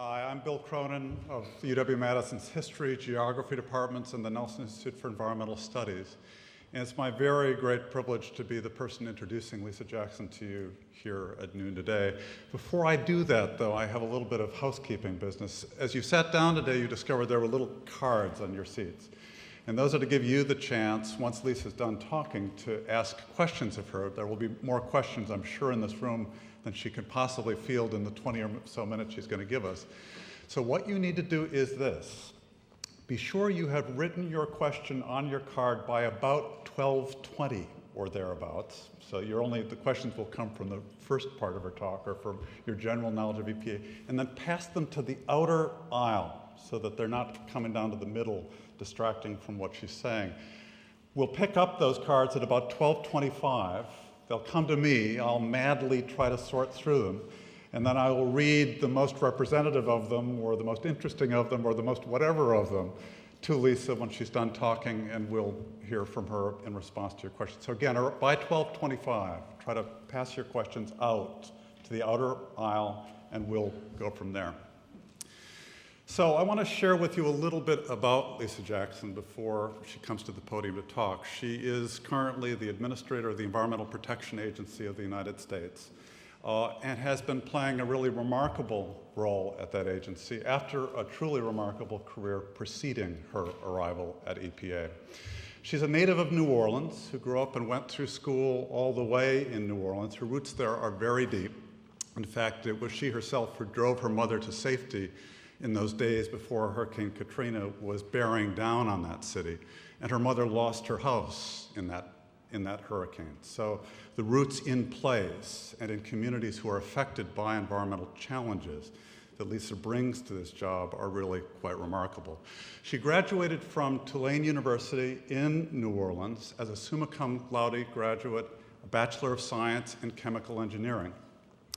Hi, I'm Bill Cronon of UW-Madison's History, Geography departments and the Nelson Institute for Environmental Studies. And it's my very great privilege to be the person introducing Lisa Jackson to you here at noon today. Before I do that, though, I have a little bit of housekeeping business. As you sat down today, you discovered there were little cards on your seats. And those are to give you the chance, once Lisa's done talking, to ask questions of her. There will be more questions, I'm sure, in this room than she could possibly field in the 20 or so minutes she's going to give us. So what you need to do is this. Be sure you have written your question on your card by about 12:20 or thereabouts. So the questions will come from the first part of her talk or from your general knowledge of EPA, and then pass them to the outer aisle so that they're not coming down to the middle, distracting from what she's saying. We'll pick up those cards at about 12:25. They'll come to me. I'll madly try to sort through them. And then I will read the most representative of them, or the most interesting of them, or the most whatever of them to Lisa when she's done talking, and we'll hear from her in response to your questions. So again, by 12:25, try to pass your questions out to the outer aisle, and we'll go from there. So I want to share with you a little bit about Lisa Jackson before she comes to the podium to talk. She is currently the administrator of the Environmental Protection Agency of the United States and has been playing a really remarkable role at that agency after a truly remarkable career preceding her arrival at EPA. She's a native of New Orleans who grew up and went through school all the way in New Orleans. Her roots there are very deep. In fact, it was she herself who drove her mother to safety in those days before Hurricane Katrina was bearing down on that city. And her mother lost her house in that hurricane. So the roots in place and in communities who are affected by environmental challenges that Lisa brings to this job are really quite remarkable. She graduated from Tulane University in New Orleans as a summa cum laude graduate, a Bachelor of Science in Chemical Engineering.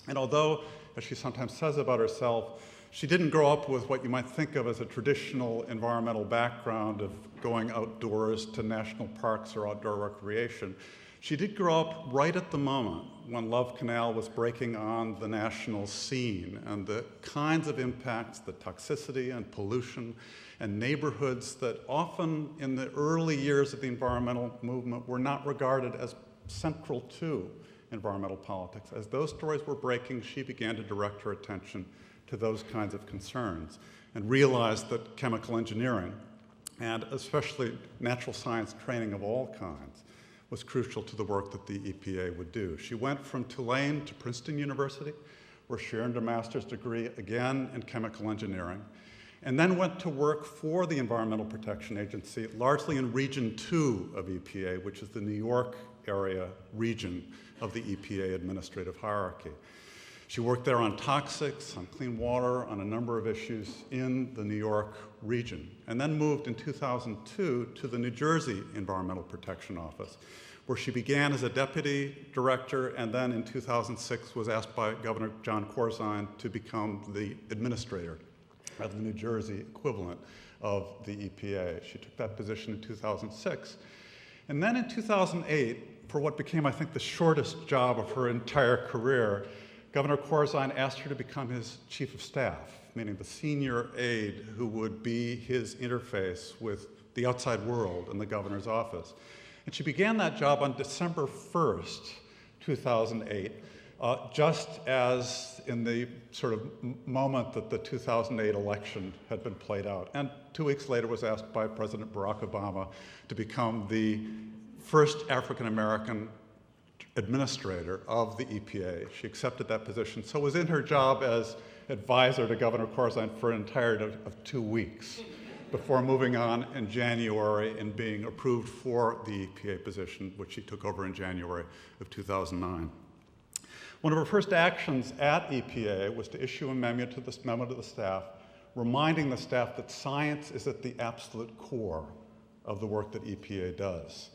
And although, as she sometimes says about herself, she didn't grow up with what you might think of as a traditional environmental background of going outdoors to national parks or outdoor recreation. She did grow up right at the moment when Love Canal was breaking on the national scene, and the kinds of impacts, the toxicity and pollution and neighborhoods that often in the early years of the environmental movement were not regarded as central to environmental politics. As those stories were breaking, she began to direct her attention to those kinds of concerns and realized that chemical engineering, and especially natural science training of all kinds, was crucial to the work that the EPA would do. She went from Tulane to Princeton University, where she earned a master's degree again in chemical engineering, and then went to work for the Environmental Protection Agency, largely in Region 2 of EPA, which is the New York area region of the EPA administrative hierarchy. She worked there on toxics, on clean water, on a number of issues in the New York region, and then moved in 2002 to the New Jersey Environmental Protection Office, where she began as a deputy director, and then in 2006 was asked by Governor John Corzine to become the administrator of the New Jersey equivalent of the EPA. She took that position in 2006. And then in 2008, for what became, I think, the shortest job of her entire career, Governor Corzine asked her to become his chief of staff, meaning the senior aide who would be his interface with the outside world in the governor's office. And she began that job on December 1st, 2008, just as in the sort of moment that the 2008 election had been played out. And 2 weeks later was asked by President Barack Obama to become the first African-American administrator of the EPA. She accepted that position, so was in her job as advisor to Governor Corzine for an entire of 2 weeks before moving on in January and being approved for the EPA position, which she took over in January of 2009. One of her first actions at EPA was to issue a memo to the staff, reminding the staff that science is at the absolute core of the work that EPA does,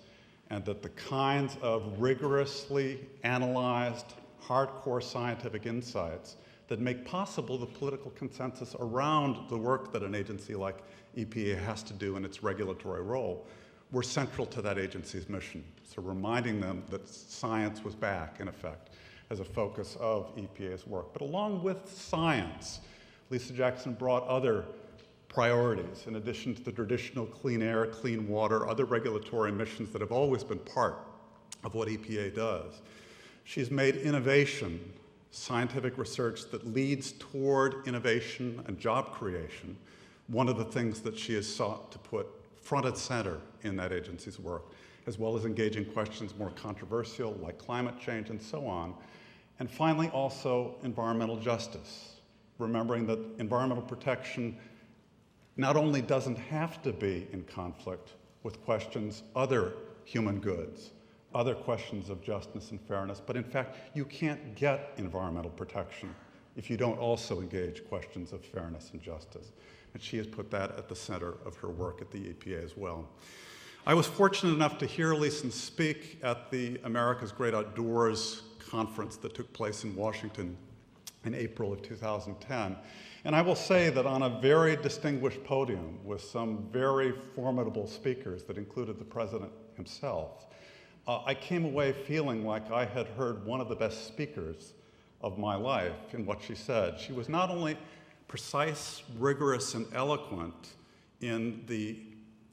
and that the kinds of rigorously analyzed, hardcore scientific insights that make possible the political consensus around the work that an agency like EPA has to do in its regulatory role were central to that agency's mission. So reminding them that science was back, in effect, as a focus of EPA's work. But along with science Lisa Jackson brought other priorities in addition to the traditional clean air, clean water, other regulatory missions that have always been part of what EPA does. She's made innovation, scientific research that leads toward innovation and job creation, one of the things that she has sought to put front and center in that agency's work, as well as engaging questions more controversial like climate change and so on. And finally, also environmental justice, remembering that environmental protection not only doesn't have to be in conflict with questions other human goods, other questions of justice and fairness, but in fact, you can't get environmental protection if you don't also engage questions of fairness and justice. And she has put that at the center of her work at the EPA as well. I was fortunate enough to hear Lisa speak at the America's Great Outdoors conference that took place in Washington in April of 2010. And I will say that on a very distinguished podium with some very formidable speakers that included the president himself, I came away feeling like I had heard one of the best speakers of my life in what she said. She was not only precise, rigorous, and eloquent in the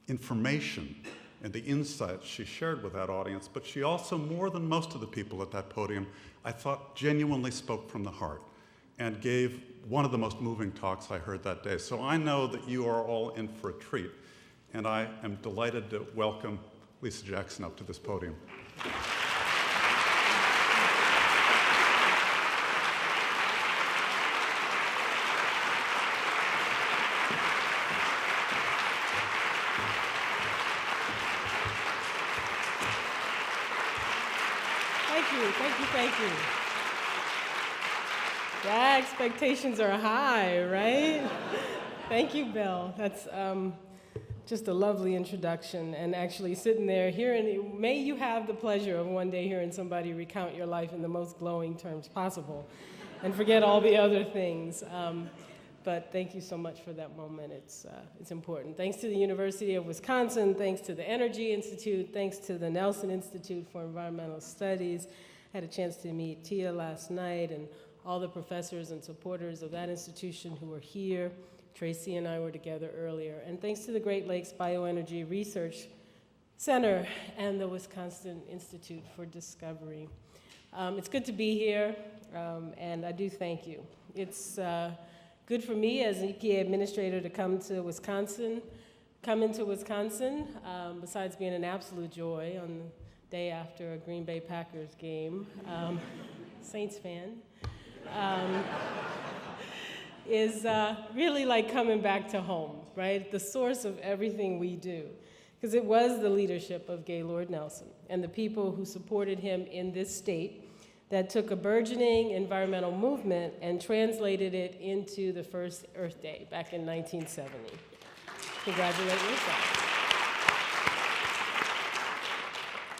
information and the insights she shared with that audience, but she also, more than most of the people at that podium, I thought genuinely spoke from the heart and gave one of the most moving talks I heard that day. So I know that you are all in for a treat, and I am delighted to welcome Lisa Jackson up to this podium. Thank you. Yeah, expectations are high, right? Thank you, Bill. That's just a lovely introduction. And actually sitting there hearing, may you have the pleasure of one day hearing somebody recount your life in the most glowing terms possible and forget all the other things. But thank you so much for that moment. It's important. Thanks to the University of Wisconsin, thanks to the Energy Institute, thanks to the Nelson Institute for Environmental Studies. I had a chance to meet Tia last night and all the professors and supporters of that institution who were here. Tracy and I were together earlier. And thanks to the Great Lakes Bioenergy Research Center and the Wisconsin Institute for Discovery. It's good to be here, and I do thank you. It's good for me as an EPA administrator to come into Wisconsin, besides being an absolute joy on the day after a Green Bay Packers game, Saints fan, is really like coming back to home, right? The source of everything we do. Because it was the leadership of Gaylord Nelson and the people who supported him in this state that took a burgeoning environmental movement and translated it into the first Earth Day back in 1970. Congratulate yourself.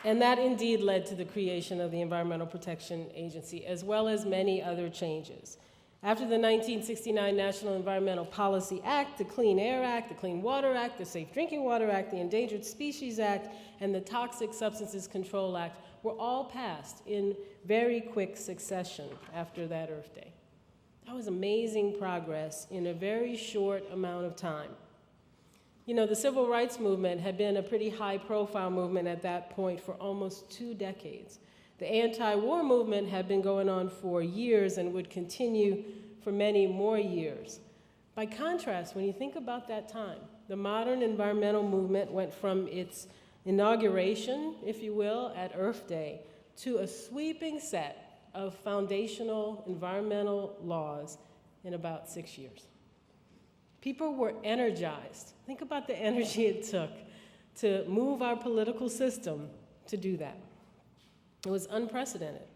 And that indeed led to the creation of the Environmental Protection Agency, as well as many other changes. After the 1969 National Environmental Policy Act, the Clean Air Act, the Clean Water Act, the Safe Drinking Water Act, the Endangered Species Act, and the Toxic Substances Control Act were all passed in very quick succession after that Earth Day. That was amazing progress in a very short amount of time. You know, the civil rights movement had been a pretty high-profile movement at that point for almost 2 decades. The anti-war movement had been going on for years and would continue for many more years. By contrast, when you think about that time, the modern environmental movement went from its inauguration, if you will, at Earth Day, to a sweeping set of foundational environmental laws in about 6 years. People were energized. Think about the energy it took to move our political system to do that. It was unprecedented.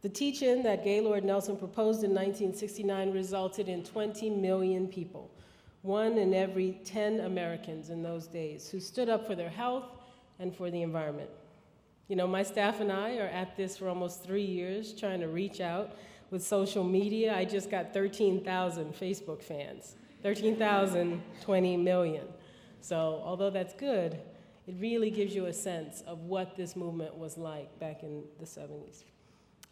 The teach-in that Gaylord Nelson proposed in 1969 resulted in 20 million people, 1 in every 10 Americans in those days, who stood up for their health and for the environment. You know, my staff and I are at this for almost 3 years, trying to reach out with social media. I just got 13,000 Facebook fans. 13,000, 20 million. So although that's good, it really gives you a sense of what this movement was like back in the 70s.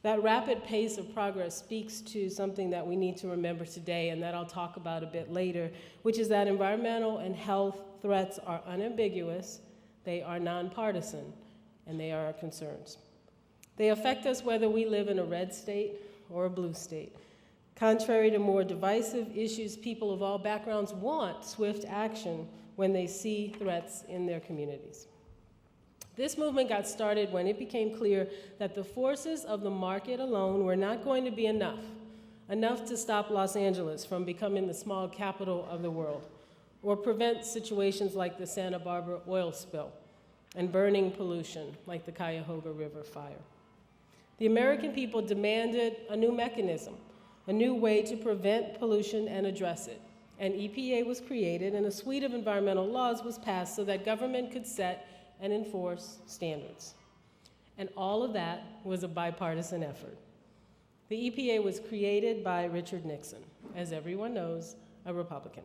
That rapid pace of progress speaks to something that we need to remember today and that I'll talk about a bit later, which is that environmental and health threats are unambiguous, they are nonpartisan, and they are our concerns. They affect us whether we live in a red state or a blue state. Contrary to more divisive issues, people of all backgrounds want swift action when they see threats in their communities. This movement got started when it became clear that the forces of the market alone were not going to be enough to stop Los Angeles from becoming the smog capital of the world, or prevent situations like the Santa Barbara oil spill and burning pollution like the Cuyahoga River fire. The American people demanded a new mechanism, a new way to prevent pollution and address it. An EPA was created and a suite of environmental laws was passed so that government could set and enforce standards. And all of that was a bipartisan effort. The EPA was created by Richard Nixon, as everyone knows, a Republican.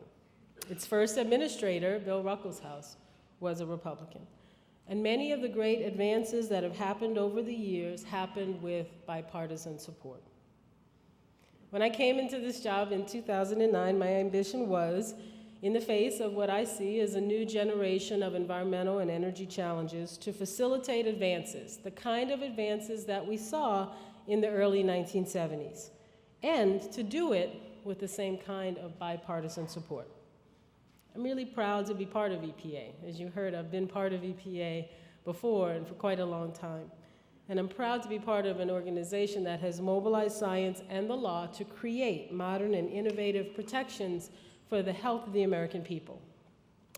Its first administrator, Bill Ruckelshaus, was a Republican. And many of the great advances that have happened over the years happened with bipartisan support. When I came into this job in 2009, my ambition was, in the face of what I see as a new generation of environmental and energy challenges, to facilitate advances, the kind of advances that we saw in the early 1970s, and to do it with the same kind of bipartisan support. I'm really proud to be part of EPA. As you heard, I've been part of EPA before and for quite a long time. And I'm proud to be part of an organization that has mobilized science and the law to create modern and innovative protections for the health of the American people.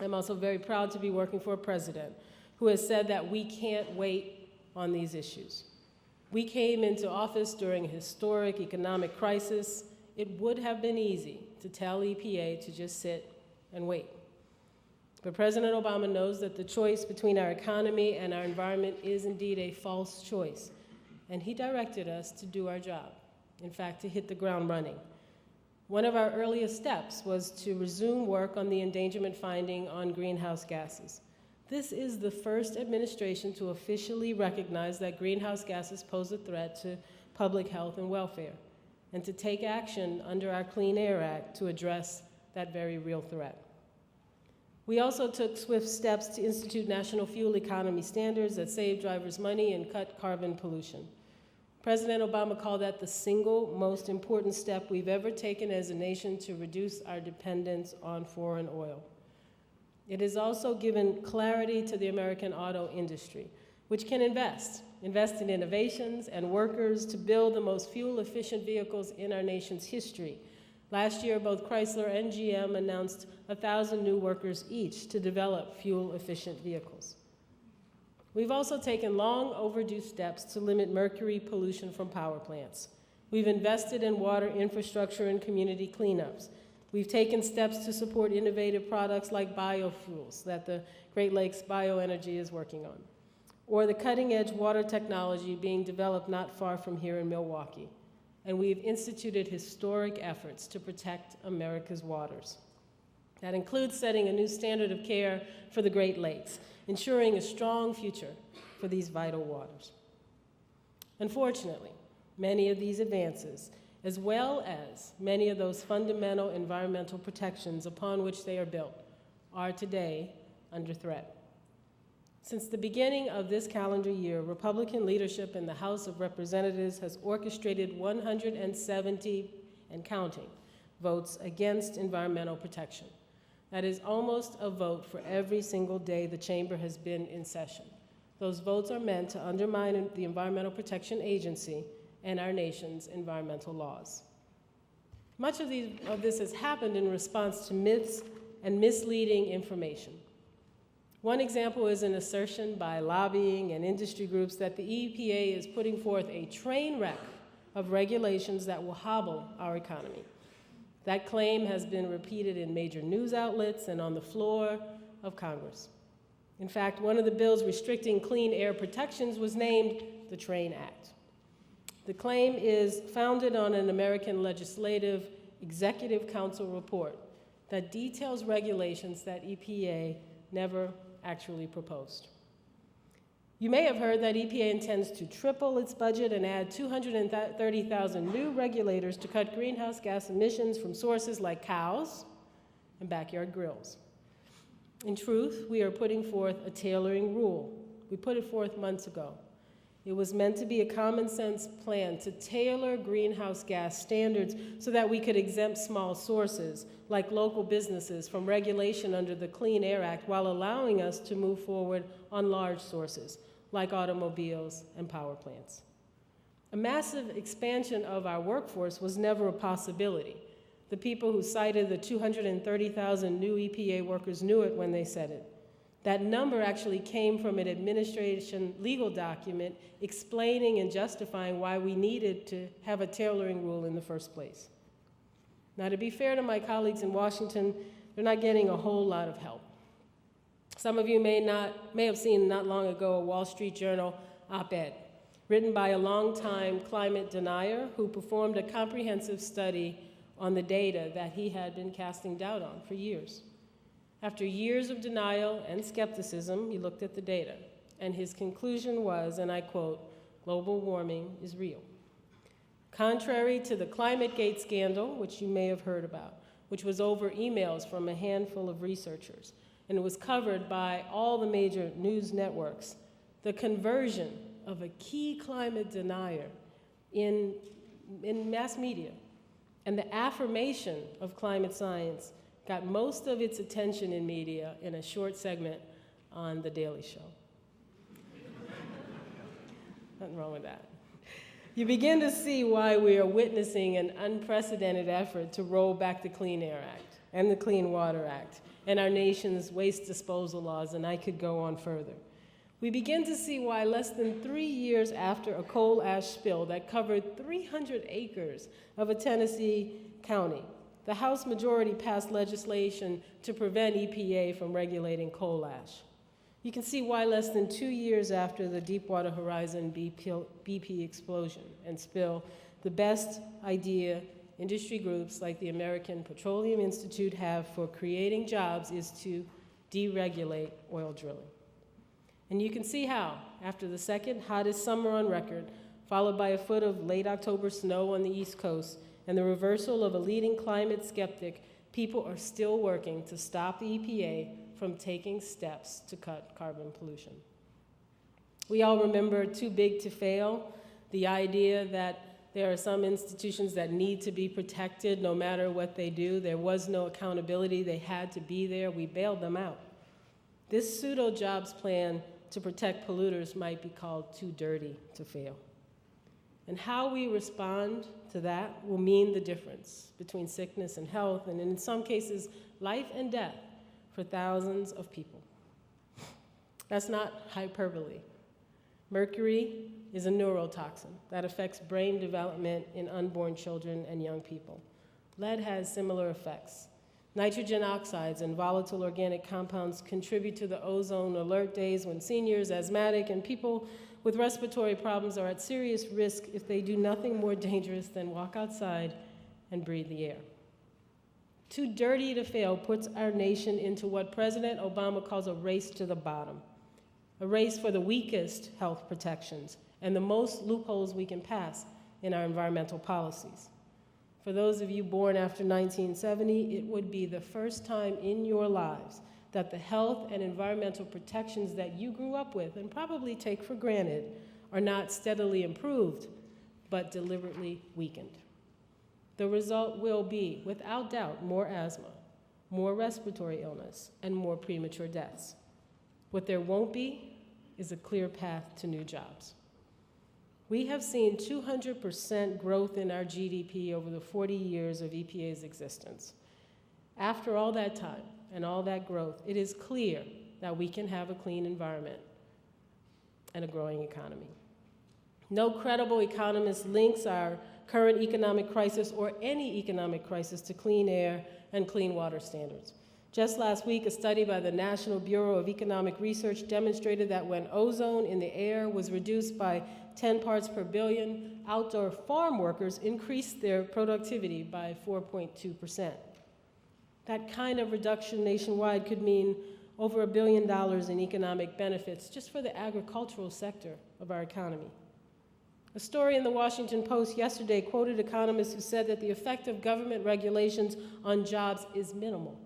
I'm also very proud to be working for a president who has said that we can't wait on these issues. We came into office during a historic economic crisis. It would have been easy to tell EPA to just sit and wait. But President Obama knows that the choice between our economy and our environment is indeed a false choice. And he directed us to do our job, in fact, to hit the ground running. One of our earliest steps was to resume work on the endangerment finding on greenhouse gases. This is the first administration to officially recognize that greenhouse gases pose a threat to public health and welfare, and to take action under our Clean Air Act to address that very real threat. We also took swift steps to institute national fuel economy standards that save drivers money and cut carbon pollution. President Obama called that the single most important step we've ever taken as a nation to reduce our dependence on foreign oil. It has also given clarity to the American auto industry, which can invest in innovations and workers to build the most fuel-efficient vehicles in our nation's history. Last year, both Chrysler and GM announced 1,000 new workers each to develop fuel-efficient vehicles. We've also taken long overdue steps to limit mercury pollution from power plants. We've invested in water infrastructure and community cleanups. We've taken steps to support innovative products like biofuels that the Great Lakes Bioenergy is working on, or the cutting-edge water technology being developed not far from here in Milwaukee. And we've instituted historic efforts to protect America's waters. That includes setting a new standard of care for the Great Lakes, ensuring a strong future for these vital waters. Unfortunately, many of these advances, as well as many of those fundamental environmental protections upon which they are built, are today under threat. Since the beginning of this calendar year, Republican leadership in the House of Representatives has orchestrated 170 and counting votes against environmental protection. That is almost a vote for every single day the chamber has been in session. Those votes are meant to undermine the Environmental Protection Agency and our nation's environmental laws. Much of this has happened in response to myths and misleading information. One example is an assertion by lobbying and industry groups that the EPA is putting forth a train wreck of regulations that will hobble our economy. That claim has been repeated in major news outlets and on the floor of Congress. In fact, one of the bills restricting clean air protections was named the Train Act. The claim is founded on an American Legislative Executive Council report that details regulations that EPA never actually proposed. You may have heard that EPA intends to triple its budget and add 230,000 new regulators to cut greenhouse gas emissions from sources like cows and backyard grills. In truth, we are putting forth a tailoring rule. We put it forth months ago. It was meant to be a common sense plan to tailor greenhouse gas standards so that we could exempt small sources, like local businesses, from regulation under the Clean Air Act while allowing us to move forward on large sources, like automobiles and power plants. A massive expansion of our workforce was never a possibility. The people who cited the 230,000 new EPA workers knew it when they said it. That number actually came from an administration legal document explaining and justifying why we needed to have a tailoring rule in the first place. Now, to be fair to my colleagues in Washington, they're not getting a whole lot of help. Some of you may have seen not long ago a Wall Street Journal op-ed written by a longtime climate denier who performed a comprehensive study on the data that he had been casting doubt on for years. After years of denial and skepticism, he looked at the data, and his conclusion was, and I quote, "Global warming is real." Contrary to the ClimateGate scandal, which you may have heard about, which was over emails from a handful of researchers, and it was covered by all the major news networks, the conversion of a key climate denier in mass media and the affirmation of climate science got most of its attention in media in a short segment on The Daily Show. Nothing wrong with that. You begin to see why we are witnessing an unprecedented effort to roll back the Clean Air Act and the Clean Water Act and our nation's waste disposal laws, and I could go on further. We begin to see why less than 3 years after a coal ash spill that covered 300 acres of a Tennessee county, the House majority passed legislation to prevent EPA from regulating coal ash. You can see why less than 2 years after the Deepwater Horizon BP explosion and spill, the best idea industry groups like the American Petroleum Institute have for creating jobs is to deregulate oil drilling. And you can see how, after the second hottest summer on record, followed by a foot of late October snow on the East Coast, and the reversal of a leading climate skeptic, people are still working to stop the EPA from taking steps to cut carbon pollution. We all remember too big to fail, the idea that there are some institutions that need to be protected no matter what they do. There was no accountability. They had to be there. We bailed them out. This pseudo-jobs plan to protect polluters might be called too dirty to fail. And how we respond to that will mean the difference between sickness and health, and in some cases, life and death for thousands of people. That's not hyperbole. Mercury is a neurotoxin that affects brain development in unborn children and young people. Lead has similar effects. Nitrogen oxides and volatile organic compounds contribute to the ozone alert days when seniors, asthmatic, and people with respiratory problems are at serious risk if they do nothing more dangerous than walk outside and breathe the air. Too dirty to fail puts our nation into what President Obama calls a race to the bottom, a race for the weakest health protections and the most loopholes we can pass in our environmental policies. For those of you born after 1970, it would be the first time in your lives that the health and environmental protections that you grew up with and probably take for granted are not steadily improved, but deliberately weakened. The result will be, without doubt, more asthma, more respiratory illness, and more premature deaths. What there won't be is a clear path to new jobs. We have seen 200% growth in our GDP over the 40 years of EPA's existence. After all that time and all that growth, it is clear that we can have a clean environment and a growing economy. No credible economist links our current economic crisis or any economic crisis to clean air and clean water standards. Just last week, a study by the National Bureau of Economic Research demonstrated that when ozone in the air was reduced by 10 parts per billion, outdoor farm workers increased their productivity by 4.2%. That kind of reduction nationwide could mean over $1 billion in economic benefits just for the agricultural sector of our economy. A story in the Washington Post yesterday quoted economists who said that the effect of government regulations on jobs is minimal.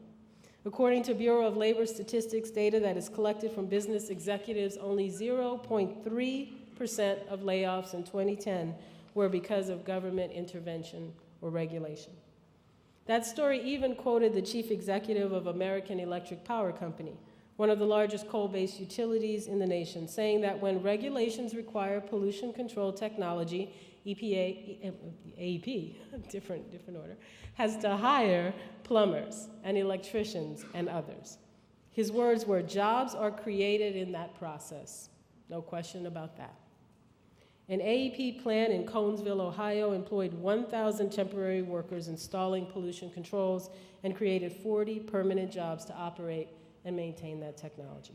According to Bureau of Labor Statistics data that is collected from business executives, only 0.3% of layoffs in 2010 were because of government intervention or regulation. That story even quoted the chief executive of American Electric Power Company, one of the largest coal-based utilities in the nation, saying that when regulations require pollution control technology, EPA, AEP, different order, has to hire plumbers and electricians and others. His words were, "Jobs are created in that process." No question about that. An AEP plant in Conesville, Ohio, employed 1,000 temporary workers installing pollution controls and created 40 permanent jobs to operate and maintain that technology.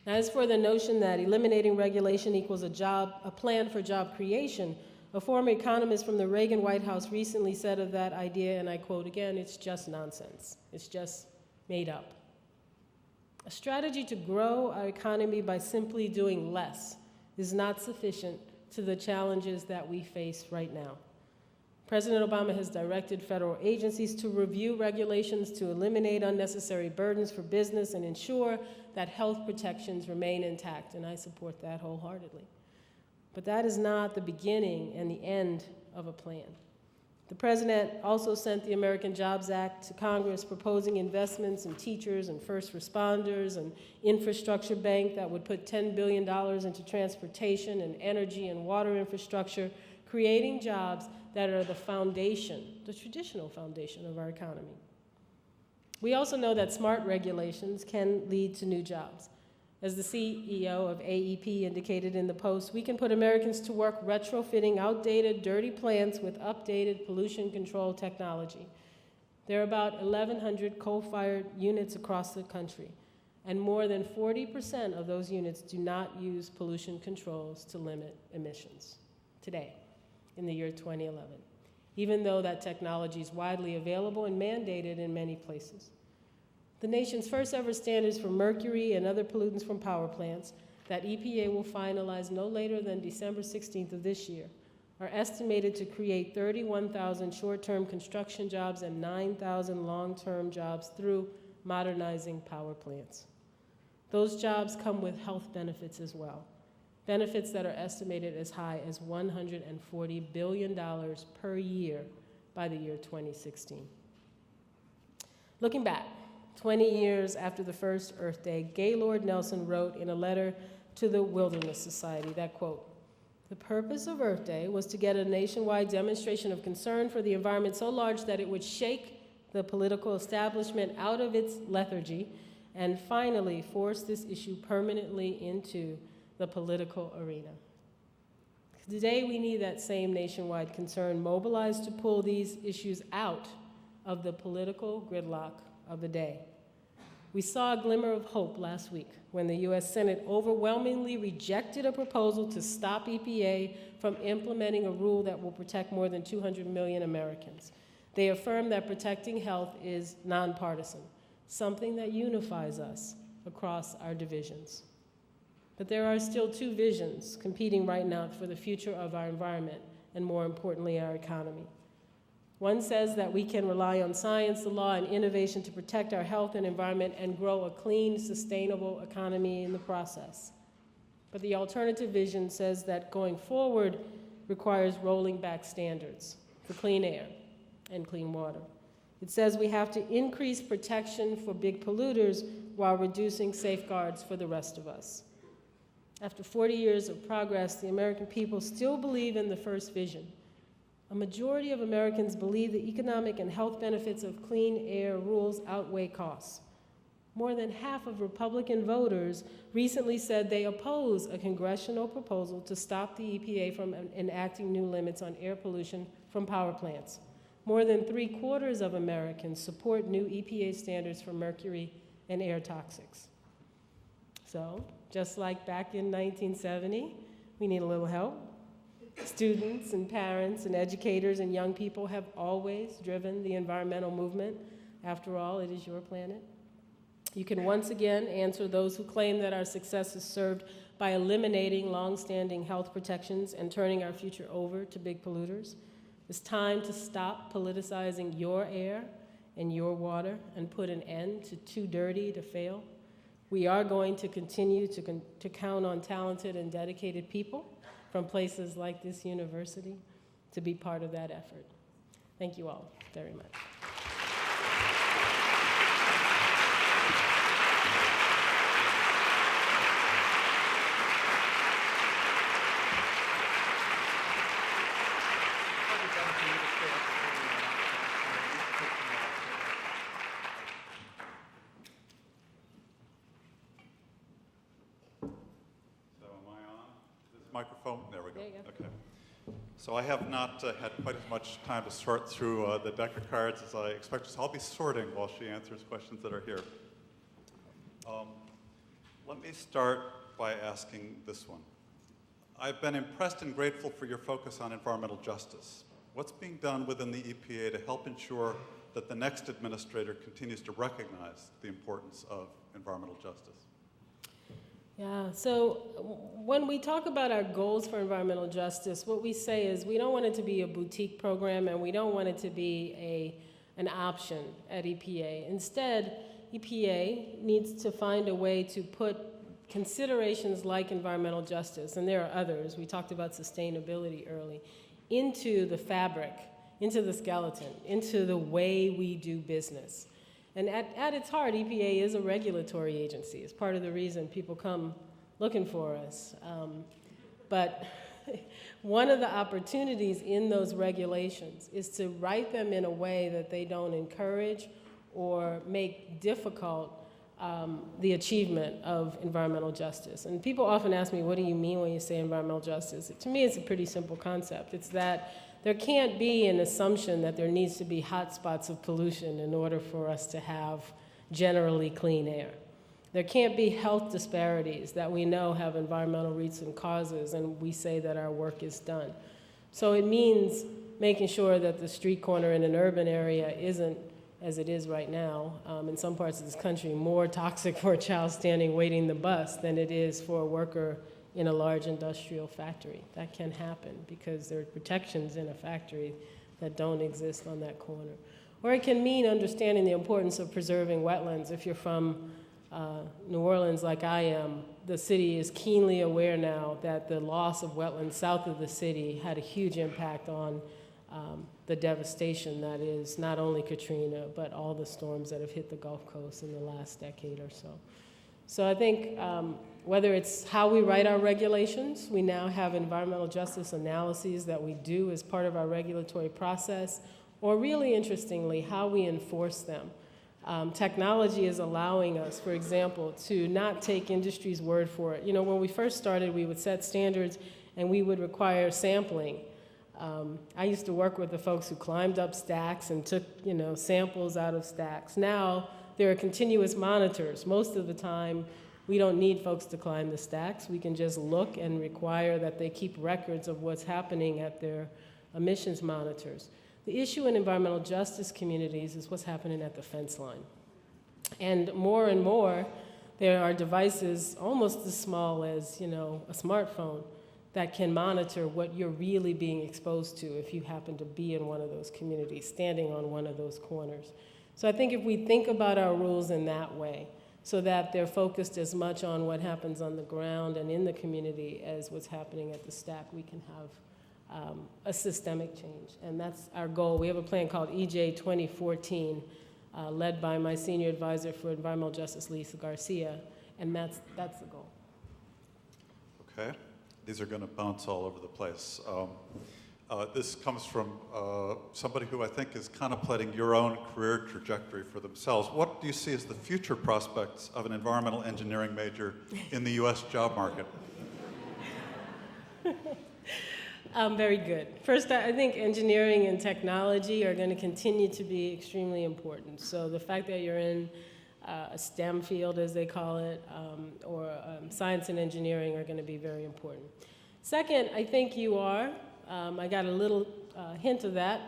Now, as for the notion that eliminating regulation equals a plan for job creation, a former economist from the Reagan White House recently said of that idea, and I quote again, "It's just nonsense. It's just made up." A strategy to grow our economy by simply doing less is not sufficient to the challenges that we face right now. President Obama has directed federal agencies to review regulations to eliminate unnecessary burdens for business and ensure that health protections remain intact, and I support that wholeheartedly. But that is not the beginning and the end of a plan. The president also sent the American Jobs Act to Congress, proposing investments in teachers and first responders, an infrastructure bank that would put $10 billion into transportation and energy and water infrastructure, creating jobs that are the foundation, the traditional foundation of our economy. We also know that smart regulations can lead to new jobs. As the CEO of AEP indicated in the Post, we can put Americans to work retrofitting outdated, dirty plants with updated pollution control technology. There are about 1,100 coal-fired units across the country, and more than 40% of those units do not use pollution controls to limit emissions today, in the year 2011, even though that technology is widely available and mandated in many places. The nation's first ever standards for mercury and other pollutants from power plants that EPA will finalize no later than December 16th of this year are estimated to create 31,000 short-term construction jobs and 9,000 long-term jobs through modernizing power plants. Those jobs come with health benefits as well, benefits that are estimated as high as $140 billion per year by the year 2016. Looking back, 20 years after the first Earth Day, Gaylord Nelson wrote in a letter to the Wilderness Society that, quote, "The purpose of Earth Day was to get a nationwide demonstration of concern for the environment so large that it would shake the political establishment out of its lethargy and finally force this issue permanently into the political arena." Today, we need that same nationwide concern mobilized to pull these issues out of the political gridlock of the day. We saw a glimmer of hope last week when the U.S. Senate overwhelmingly rejected a proposal to stop EPA from implementing a rule that will protect more than 200 million Americans. They affirmed that protecting health is nonpartisan, something that unifies us across our divisions. But there are still two visions competing right now for the future of our environment and, more importantly, our economy. One says that we can rely on science, the law, and innovation to protect our health and environment and grow a clean, sustainable economy in the process. But the alternative vision says that going forward requires rolling back standards for clean air and clean water. It says we have to increase protection for big polluters while reducing safeguards for the rest of us. After 40 years of progress, the American people still believe in the first vision. A majority of Americans believe the economic and health benefits of clean air rules outweigh costs. More than half of Republican voters recently said they oppose a congressional proposal to stop the EPA from enacting new limits on air pollution from power plants. More than 3/4 of Americans support new EPA standards for mercury and air toxics. So, just like back in 1970, we need a little help. Students and parents and educators and young people have always driven the environmental movement. After all, it is your planet. You can once again answer those who claim that our success is served by eliminating long-standing health protections and turning our future over to big polluters. It's time to stop politicizing your air and your water and put an end to too dirty to fail. We are going to continue to count on talented and dedicated people from places like this university to be part of that effort. Thank you all very much. Microphone? There we go. There you go. Okay. So I have not had quite as much time to sort through the deck of cards as I expected, so I'll be sorting while she answers questions that are here. Let me start by asking this one. I've been impressed and grateful for your focus on environmental justice. What's being done within the EPA to help ensure that the next administrator continues to recognize the importance of environmental justice? Yeah, so when we talk about our goals for environmental justice, what we say is we don't want it to be a boutique program and we don't want it to be an option at EPA. Instead, EPA needs to find a way to put considerations like environmental justice, and there are others, we talked about sustainability early, into the fabric, into the skeleton, into the way we do business. And at its heart, EPA is a regulatory agency. It's part of the reason people come looking for us. But one of the opportunities in those regulations is to write them in a way that they don't encourage or make difficult the achievement of environmental justice. And people often ask me, what do you mean when you say environmental justice? To me, it's a pretty simple concept. It's that there can't be an assumption that there needs to be hotspots of pollution in order for us to have generally clean air. There can't be health disparities that we know have environmental roots and causes, and we say that our work is done. So it means making sure that the street corner in an urban area isn't, as it is right now, in some parts of this country, more toxic for a child standing waiting the bus than it is for a worker in a large industrial factory. That can happen because there are protections in a factory that don't exist on that corner. Or it can mean understanding the importance of preserving wetlands. If you're from New Orleans like I am, the city is keenly aware now that the loss of wetlands south of the city had a huge impact on the devastation that is not only Katrina, but all the storms that have hit the Gulf Coast in the last decade or so. So I think whether it's how we write our regulations, we now have environmental justice analyses that we do as part of our regulatory process, or really interestingly, how we enforce them. Technology is allowing us, for example, to not take industry's word for it. You know, when we first started, we would set standards and we would require sampling. I used to work with the folks who climbed up stacks and took, samples out of stacks. Now, there are continuous monitors. Most of the time, we don't need folks to climb the stacks. We can just look and require that they keep records of what's happening at their emissions monitors. The issue in environmental justice communities is what's happening at the fence line. And more, there are devices almost as small as, a smartphone that can monitor what you're really being exposed to if you happen to be in one of those communities, standing on one of those corners. So I think if we think about our rules in that way, so that they're focused as much on what happens on the ground and in the community as what's happening at the stack, we can have a systemic change. And that's our goal. We have a plan called EJ 2014, led by my senior advisor for environmental justice, Lisa Garcia, and that's the goal. Okay. These are going to bounce all over the place. This comes from somebody who I think is contemplating your own career trajectory for themselves. What do you see as the future prospects of an environmental engineering major in the U.S. job market? Very good. First, I think engineering and technology are going to continue to be extremely important. So the fact that you're in a STEM field, as they call it, or science and engineering are going to be very important. Second, I think you are. I got a little hint of that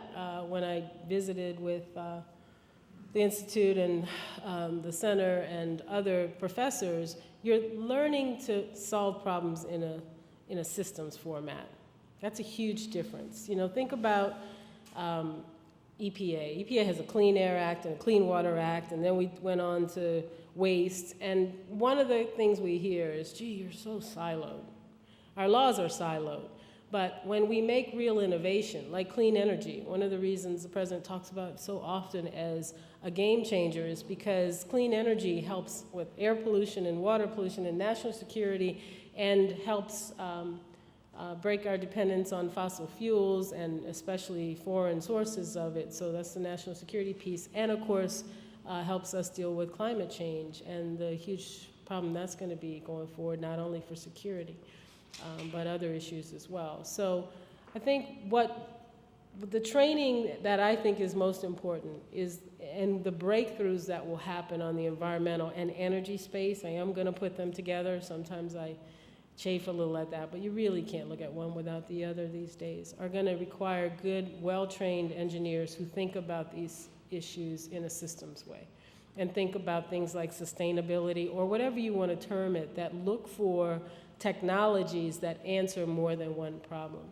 when I visited with the Institute and the center and other professors, you're learning to solve problems in a systems format. That's a huge difference. You know, think about EPA. EPA has a Clean Air Act and a Clean Water Act, and then we went on to waste. And one of the things we hear is, gee, you're so siloed. Our laws are siloed. But when we make real innovation, like clean energy, one of the reasons the president talks about it so often as a game changer is because clean energy helps with air pollution and water pollution and national security and helps break our dependence on fossil fuels and especially foreign sources of it. So that's the national security piece. And of course, helps us deal with climate change and the huge problem that's going to be going forward, not only for security, but other issues as well. So I think the training that I think is most important is, and the breakthroughs that will happen on the environmental and energy space, I am going to put them together. Sometimes I chafe a little at that, but you really can't look at one without the other these days, are going to require good, well-trained engineers who think about these issues in a systems way and think about things like sustainability or whatever you want to term it, that look for technologies that answer more than one problem.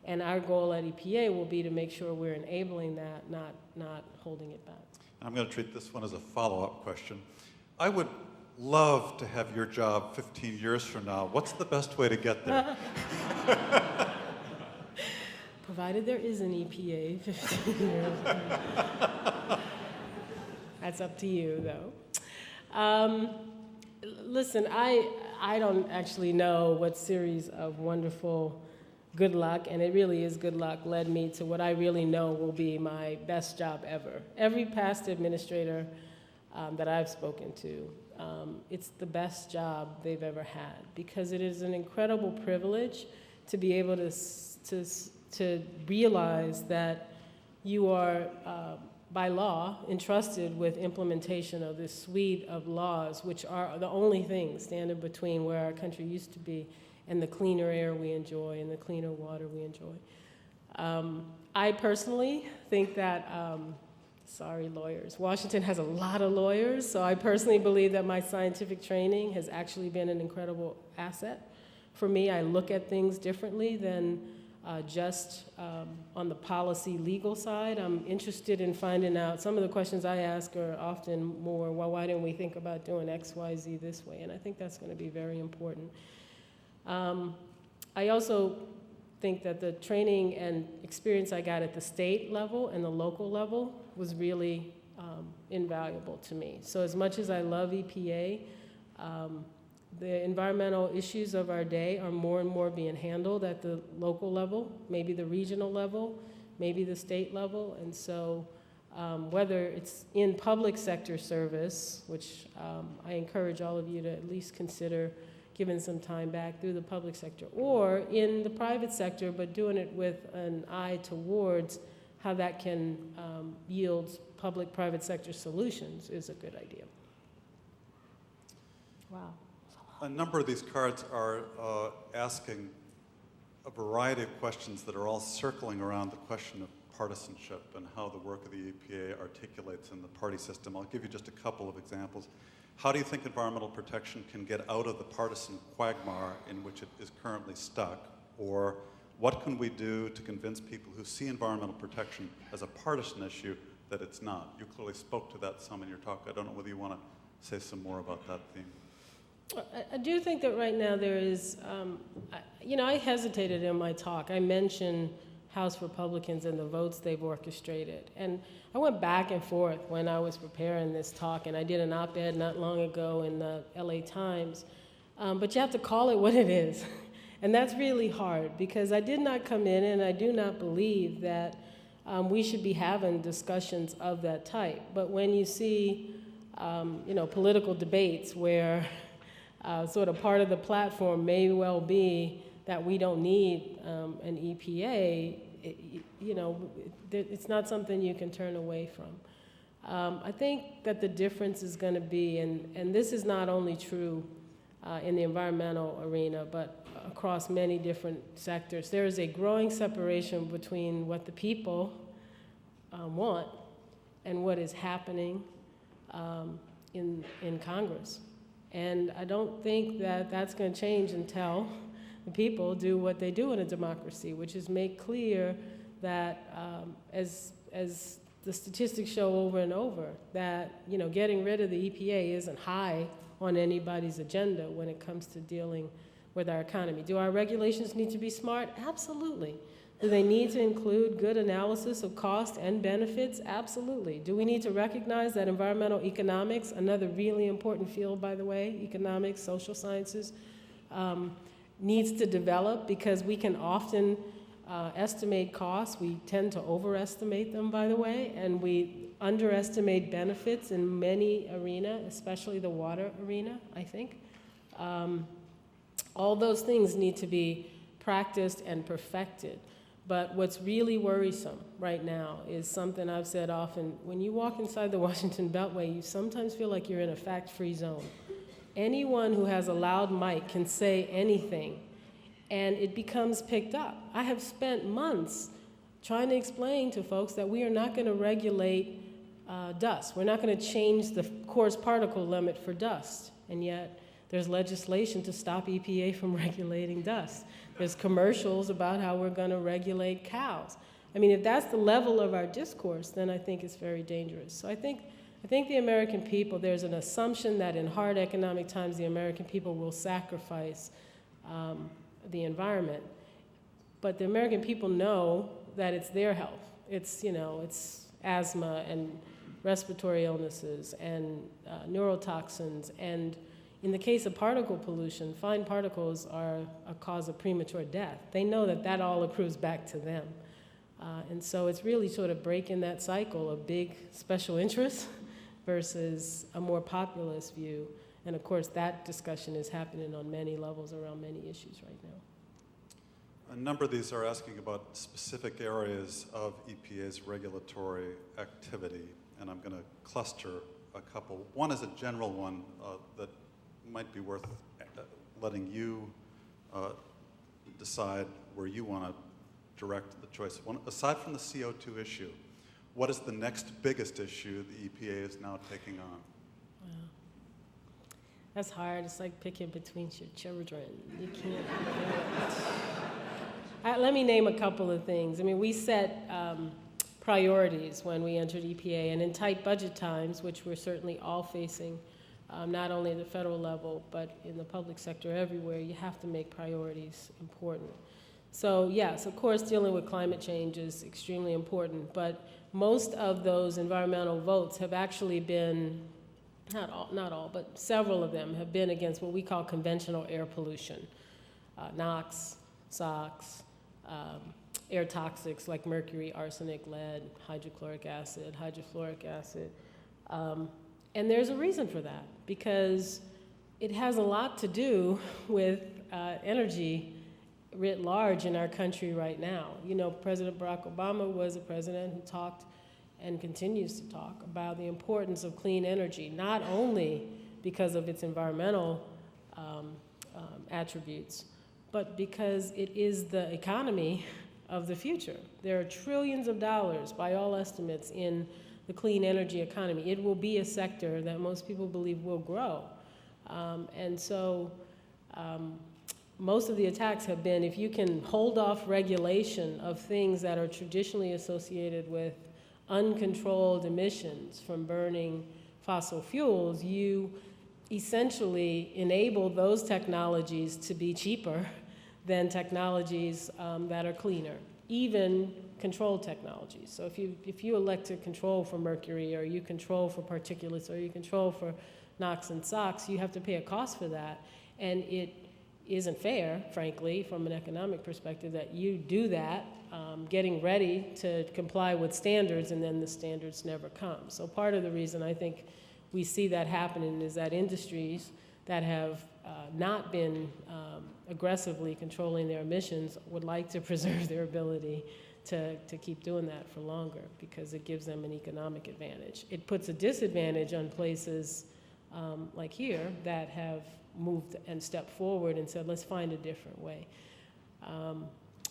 And our goal at EPA will be to make sure we're enabling that, not holding it back. I'm going to treat this one as a follow-up question. I would love to have your job 15 years from now. What's the best way to get there? Provided there is an EPA 15 years. That's up to you, though. Listen, I don't actually know what series of wonderful good luck, and it really is good luck, led me to what I really know will be my best job ever. Every past administrator that I've spoken to, it's the best job they've ever had because it is an incredible privilege to be able to realize that you are, by law, entrusted with implementation of this suite of laws, which are the only thing standing between where our country used to be and the cleaner air we enjoy and the cleaner water we enjoy. I personally think that, sorry lawyers, Washington has a lot of lawyers, so I personally believe that my scientific training has actually been an incredible asset. For me, I look at things differently than just on the policy legal side. I'm interested in finding out, some of the questions I ask are often more, well, why didn't we think about doing X, Y, Z this way? And I think that's going to be very important. I also think that the training and experience I got at the state level and the local level was really invaluable to me. So as much as I love EPA, the environmental issues of our day are more and more being handled at the local level, maybe the regional level, maybe the state level. And so whether it's in public sector service, which I encourage all of you to at least consider giving some time back through the public sector, or in the private sector, but doing it with an eye towards how that can yield public-private sector solutions is a good idea. Wow. A number of these cards are asking a variety of questions that are all circling around the question of partisanship and how the work of the EPA articulates in the party system. I'll give you just a couple of examples. How do you think environmental protection can get out of the partisan quagmire in which it is currently stuck? Or what can we do to convince people who see environmental protection as a partisan issue that it's not? You clearly spoke to that some in your talk. I don't know whether you want to say some more about that theme. I do think that right now there is, I hesitated in my talk. I mentioned House Republicans and the votes they've orchestrated. And I went back and forth when I was preparing this talk, and I did an op-ed not long ago in the LA Times. But you have to call it what it is. And that's really hard because I did not come in and I do not believe that we should be having discussions of that type. But when you see, political debates where sort of part of the platform may well be that we don't need an EPA, it's not something you can turn away from. I think that the difference is going to be, and this is not only true in the environmental arena, but across many different sectors, there is a growing separation between what the people want and what is happening in Congress. And I don't think that that's going to change until the people do what they do in a democracy, which is make clear that, as the statistics show over and over, that getting rid of the EPA isn't high on anybody's agenda when it comes to dealing with our economy. Do our regulations need to be smart? Absolutely. Do they need to include good analysis of cost and benefits? Absolutely. Do we need to recognize that environmental economics, another really important field, by the way, economics, social sciences, needs to develop, because we can often estimate costs. We tend to overestimate them, by the way, and we underestimate benefits in many arenas, especially the water arena, I think. All those things need to be practiced and perfected. But what's really worrisome right now is something I've said often. When you walk inside the Washington Beltway, you sometimes feel like you're in a fact-free zone. Anyone who has a loud mic can say anything, and it becomes picked up. I have spent months trying to explain to folks that we are not going to regulate dust. We're not going to change the coarse particle limit for dust, and yet there's legislation to stop EPA from regulating dust. There's commercials about how we're going to regulate cows. I mean, if that's the level of our discourse, then I think it's very dangerous. So I think the American people, there's an assumption that in hard economic times, the American people will sacrifice the environment. But the American people know that it's their health. It's asthma and respiratory illnesses and neurotoxins, and in the case of particle pollution, fine particles are a cause of premature death. They know that all accrues back to them. And so it's really sort of breaking that cycle of big special interests versus a more populist view. And of course, that discussion is happening on many levels around many issues right now. A number of these are asking about specific areas of EPA's regulatory activity, and I'm going to cluster a couple. One is a general one that might be worth letting you decide where you want to direct the choice. One, aside from the CO2 issue, what is the next biggest issue the EPA is now taking on? Wow. That's hard. It's like picking between your children. You can't. Let me name a couple of things. I mean, we set priorities when we entered EPA, and in tight budget times, which we're certainly all facing, not only at the federal level, but in the public sector everywhere, you have to make priorities important. So yes, of course, dealing with climate change is extremely important, but most of those environmental votes have actually been, not all, but several of them have been against what we call conventional air pollution, NOx, SOx, air toxics like mercury, arsenic, lead, hydrochloric acid, hydrofluoric acid. And there's a reason for that, because it has a lot to do with energy writ large in our country right now. You know, President Barack Obama was a president who talked and continues to talk about the importance of clean energy, not only because of its environmental attributes, but because it is the economy of the future. There are trillions of dollars, by all estimates, in the clean energy economy. It will be a sector that most people believe will grow. And so most of the attacks have been, if you can hold off regulation of things that are traditionally associated with uncontrolled emissions from burning fossil fuels, you essentially enable those technologies to be cheaper than technologies that are cleaner, even control technologies. So if you elect to control for mercury, or you control for particulates, or you control for NOx and SOx, you have to pay a cost for that. And it isn't fair, frankly, from an economic perspective, that you do that, getting ready to comply with standards, and then the standards never come. So part of the reason I think we see that happening is that industries that have not been aggressively controlling their emissions would like to preserve their ability to keep doing that for longer, because it gives them an economic advantage. It puts a disadvantage on places like here that have moved and stepped forward and said, let's find a different way.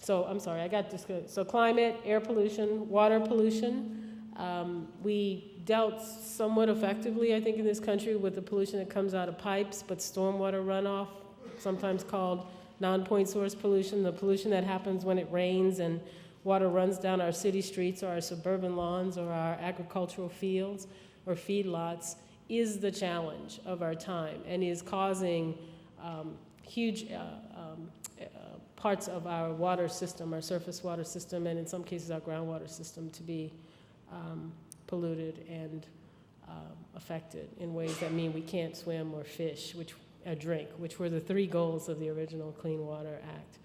So I'm sorry, I got discouraged. So climate, air pollution, water pollution. We dealt somewhat effectively, I think, in this country with the pollution that comes out of pipes, but stormwater runoff, sometimes called non-point source pollution, the pollution that happens when it rains and water runs down our city streets or our suburban lawns or our agricultural fields or feedlots, is the challenge of our time and is causing huge parts of our water system, our surface water system, and in some cases our groundwater system to be polluted and affected in ways that mean we can't swim or fish, or drink, which were the 3 goals of the original Clean Water Act.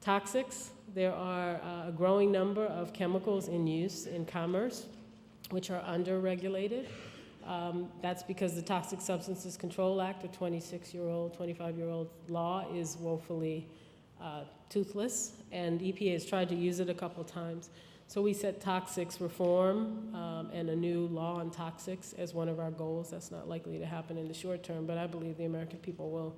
Toxics, there are a growing number of chemicals in use in commerce which are under-regulated. That's because the Toxic Substances Control Act, a 26-year-old, 25-year-old law, is woefully toothless, and EPA has tried to use it a couple times. So we set toxics reform and a new law on toxics as one of our goals. That's not likely to happen in the short term, but I believe the American people will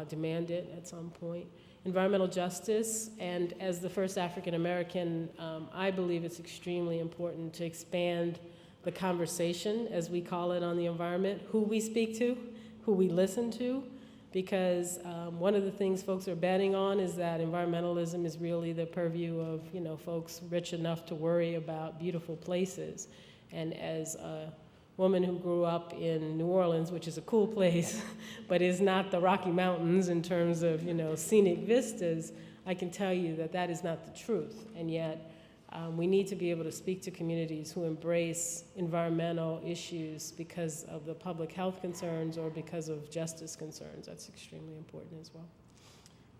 demand it at some point. Environmental justice, and as the first African American, I believe it's extremely important to expand the conversation, as we call it, on the environment, who we speak to, who we listen to, because one of the things folks are betting on is that environmentalism is really the purview of, folks rich enough to worry about beautiful places. And as a woman who grew up in New Orleans, which is a cool place, but is not the Rocky Mountains in terms of, scenic vistas, I can tell you that that is not the truth. And yet, we need to be able to speak to communities who embrace environmental issues because of the public health concerns or because of justice concerns. That's extremely important as well.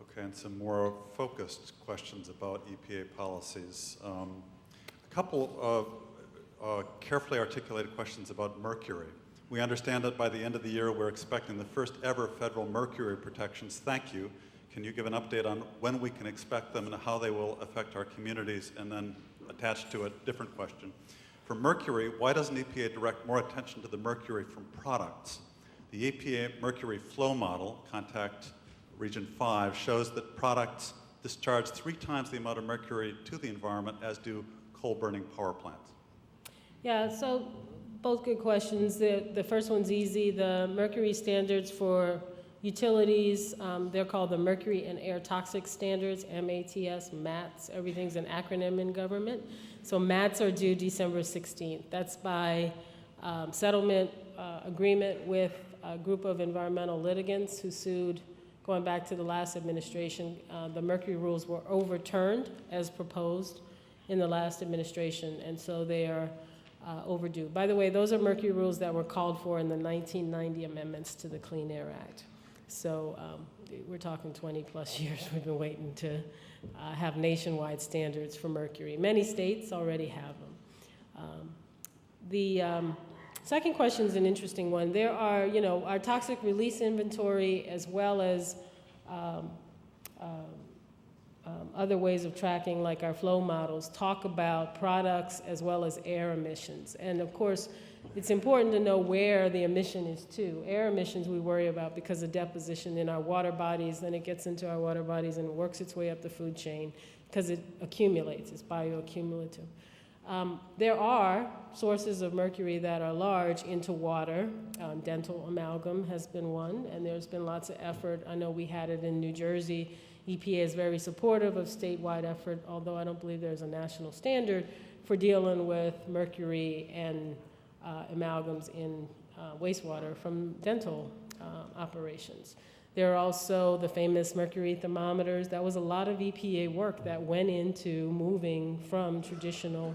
Okay, and some more focused questions about EPA policies. A couple of carefully articulated questions about mercury. We understand that by the end of the year, we're expecting the first ever federal mercury protections. Thank you. Can you give an update on when we can expect them and how they will affect our communities? And then attached to a different question. For mercury, why doesn't EPA direct more attention to the mercury from products? The EPA mercury flow model, contact region 5, shows that products discharge 3 times the amount of mercury to the environment as do coal-burning power plants. Yeah, so both good questions. The first one's easy. The mercury standards for utilities, they're called the Mercury and Air Toxic Standards, MATS. Everything's an acronym in government. So MATS are due December 16th. That's by settlement agreement with a group of environmental litigants who sued going back to the last administration. The mercury rules were overturned as proposed in the last administration, and so they are overdue. By the way, those are mercury rules that were called for in the 1990 amendments to the Clean Air Act. So we're talking 20 plus years we've been waiting to have nationwide standards for mercury. Many states already have them. The second question is an interesting one. There are, our toxic release inventory as well as other ways of tracking, like our flow models, talk about products as well as air emissions. And of course, it's important to know where the emission is to. Air emissions we worry about because of deposition in our water bodies, then it gets into our water bodies and works its way up the food chain because it accumulates, it's bioaccumulative. There are sources of mercury that are large into water. Dental amalgam has been one, and there's been lots of effort. I know we had it in New Jersey. EPA is very supportive of statewide effort, although I don't believe there's a national standard for dealing with mercury and amalgams in wastewater from dental operations. There are also the famous mercury thermometers. That was a lot of EPA work that went into moving from traditional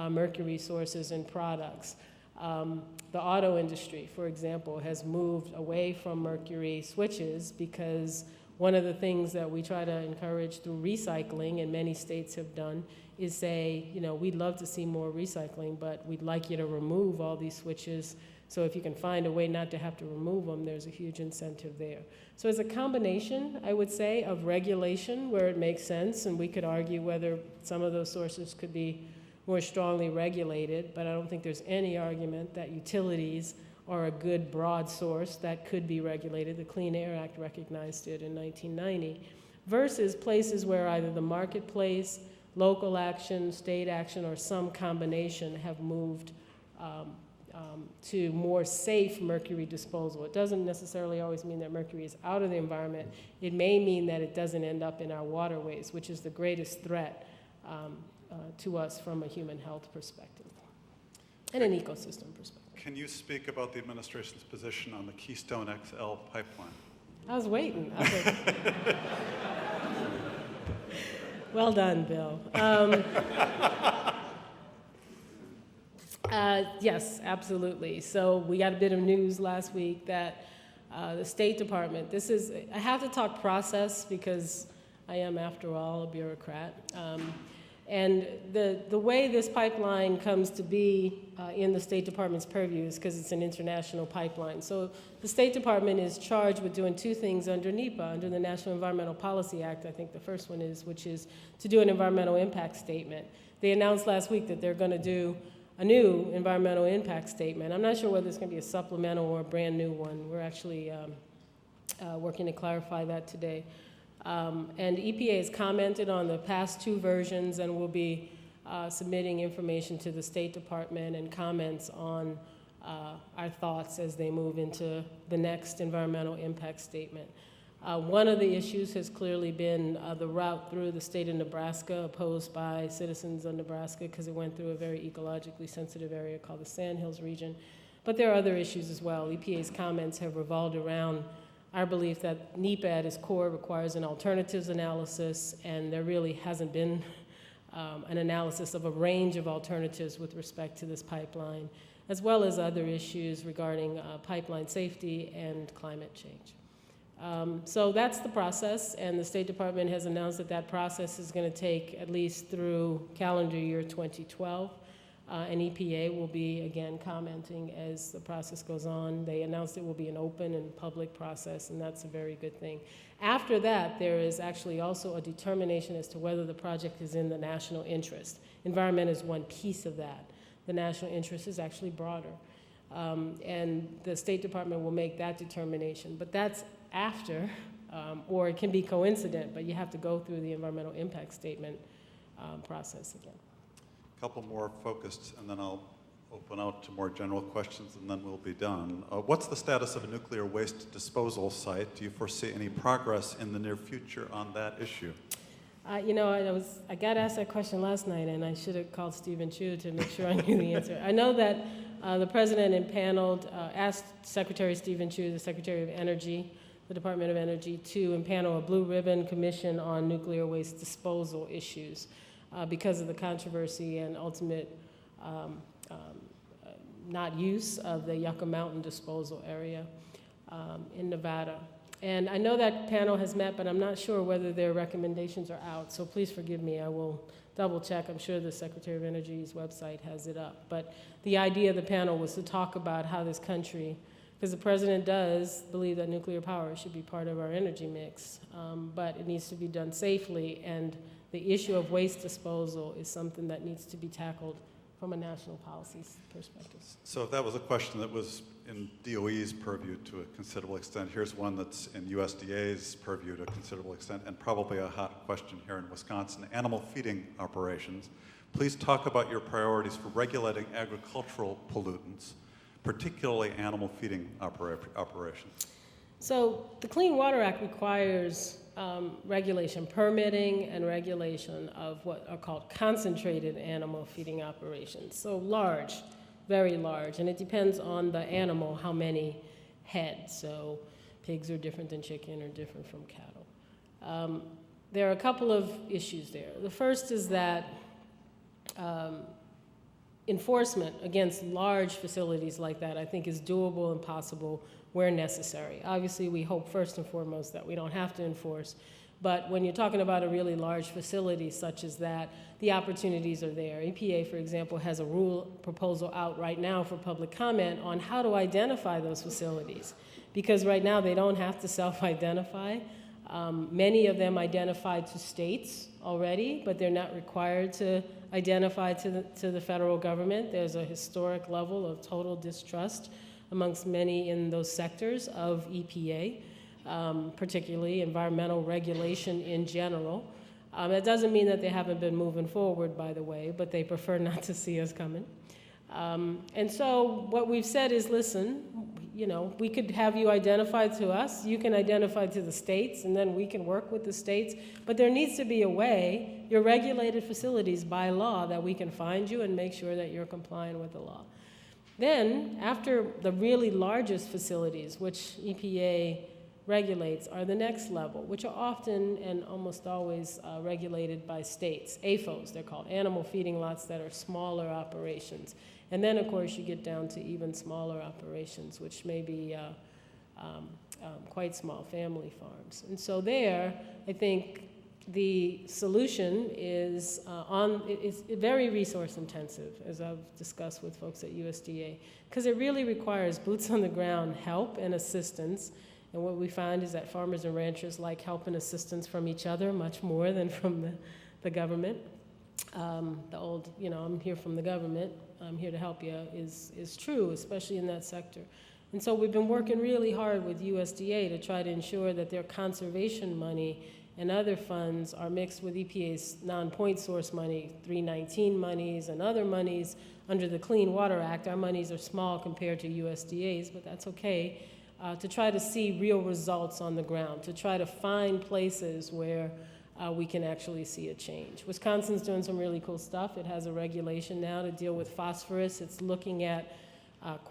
mercury sources and products. The auto industry, for example, has moved away from mercury switches because one of the things that we try to encourage through recycling, and many states have done, is say, we'd love to see more recycling, but we'd like you to remove all these switches. So if you can find a way not to have to remove them, there's a huge incentive there. So it's a combination, I would say, of regulation where it makes sense, and we could argue whether some of those sources could be more strongly regulated, but I don't think there's any argument that utilities are a good broad source that could be regulated. The Clean Air Act recognized it in 1990, versus places where either the marketplace local action, state action, or some combination have moved to more safe mercury disposal. It doesn't necessarily always mean that mercury is out of the environment. It may mean that it doesn't end up in our waterways, which is the greatest threat to us from a human health perspective and an ecosystem perspective. Can you speak about the administration's position on the Keystone XL pipeline? I was waiting. Well done, Bill. Yes, absolutely. So we got a bit of news last week that the State Department, I have to talk process because I am, after all, a bureaucrat. And the way this pipeline comes to be in the State Department's purview is because it's an international pipeline. So the State Department is charged with doing two things under NEPA, under the National Environmental Policy Act, I think the first one is, which is to do an environmental impact statement. They announced last week that they're going to do a new environmental impact statement. I'm not sure whether it's going to be a supplemental or a brand new one. We're actually working to clarify that today. And EPA has commented on the past two versions and will be submitting information to the State Department and comments on our thoughts as they move into the next environmental impact statement. One of the issues has clearly been the route through the state of Nebraska, opposed by citizens of Nebraska because it went through a very ecologically sensitive area called the Sandhills region. But there are other issues as well. EPA's comments have revolved around our belief that NEPA at its core requires an alternatives analysis, and there really hasn't been an analysis of a range of alternatives with respect to this pipeline, as well as other issues regarding pipeline safety and climate change. So that's the process, and the State Department has announced that that process is going to take at least through calendar year 2012. And EPA will be, again, commenting as the process goes on. They announced it will be an open and public process, and that's a very good thing. After that, there is actually also a determination as to whether the project is in the national interest. Environment is one piece of that. The national interest is actually broader. And the State Department will make that determination. But that's after, or it can be coincident, but you have to go through the environmental impact statement process again. Couple more focused, and then I'll open out to more general questions, and then we'll be done. What's the status of a nuclear waste disposal site? Do you foresee any progress in the near future on that issue? You know, I got asked that question last night, and I should have called Stephen Chu to make sure I knew the answer. I know that the president impaneled, asked Secretary Stephen Chu, the Secretary of Energy, the Department of Energy, to impanel a blue ribbon commission on nuclear waste disposal issues. Because of the controversy and ultimate not use of the Yucca Mountain disposal area in Nevada. And I know that panel has met, but I'm not sure whether their recommendations are out, so please forgive me. I will double check. I'm sure the Secretary of Energy's website has it up. But the idea of the panel was to talk about how this country, because the president does believe that nuclear power should be part of our energy mix, but it needs to be done safely, and the issue of waste disposal is something that needs to be tackled from a national policy perspective. So if that was a question that was in DOE's purview to a considerable extent, here's one that's in USDA's purview to a considerable extent, and probably a hot question here in Wisconsin: animal feeding operations. Please talk about your priorities for regulating agricultural pollutants, particularly animal feeding operations. So the Clean Water Act requires regulation, permitting and regulation of what are called concentrated animal feeding operations. So large, very large, and it depends on the animal how many heads. So pigs are different than chicken or different from cattle. There are a couple of issues there. The first is that enforcement against large facilities like that, I think, is doable and possible where necessary. Obviously, we hope first and foremost that we don't have to enforce, but when you're talking about a really large facility such as that, the opportunities are there. EPA, for example, has a rule proposal out right now for public comment on how to identify those facilities, because right now they don't have to self-identify. Many of them identify to states already, but they're not required to identify to the federal government. There's a historic level of total distrust amongst many in those sectors of EPA, particularly environmental regulation in general. That doesn't mean that they haven't been moving forward, by the way, but they prefer not to see us coming. And so what we've said is, listen, you know, we could have you identify to us, you can identify to the states, and then we can work with the states. But there needs to be a way, your regulated facilities by law, that we can find you and make sure that you're complying with the law. Then, after the really largest facilities, which EPA regulates, are the next level, which are often and almost always regulated by states. AFOs, they're called, animal feeding lots that are smaller operations. And then, of course, you get down to even smaller operations, which may be quite small, family farms. And so there, I think the solution is it's very resource intensive, as I've discussed with folks at USDA, because it really requires boots on the ground help and assistance. And what we find is that farmers and ranchers like help and assistance from each other much more than from the government. The old, you know, I'm here from the government, I'm here to help you, is true, especially in that sector. And so we've been working really hard with USDA to try to ensure that their conservation money and other funds are mixed with EPA's non-point source money, 319 monies and other monies under the Clean Water Act. Our monies are small compared to USDA's, but that's okay, to try to see real results on the ground, to try to find places where we can actually see a change. Wisconsin's doing some really cool stuff. It has a regulation now to deal with phosphorus. It's looking at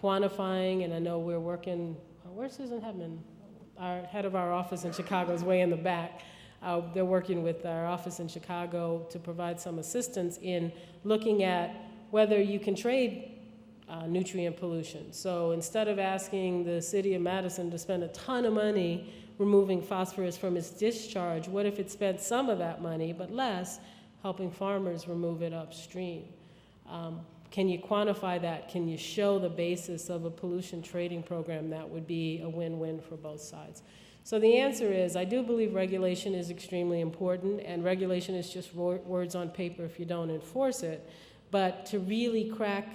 quantifying, and I know we're working, where's Susan Hedman? Our head of our office in Chicago is way in the back. They're working with our office in Chicago to provide some assistance in looking at whether you can trade nutrient pollution. So instead of asking the city of Madison to spend a ton of money removing phosphorus from its discharge, what if it spent some of that money, but less, helping farmers remove it upstream? Can you quantify that? Can you show the basis of a pollution trading program that would be a win-win for both sides? So the answer is, I do believe regulation is extremely important, and regulation is just words on paper if you don't enforce it. But to really crack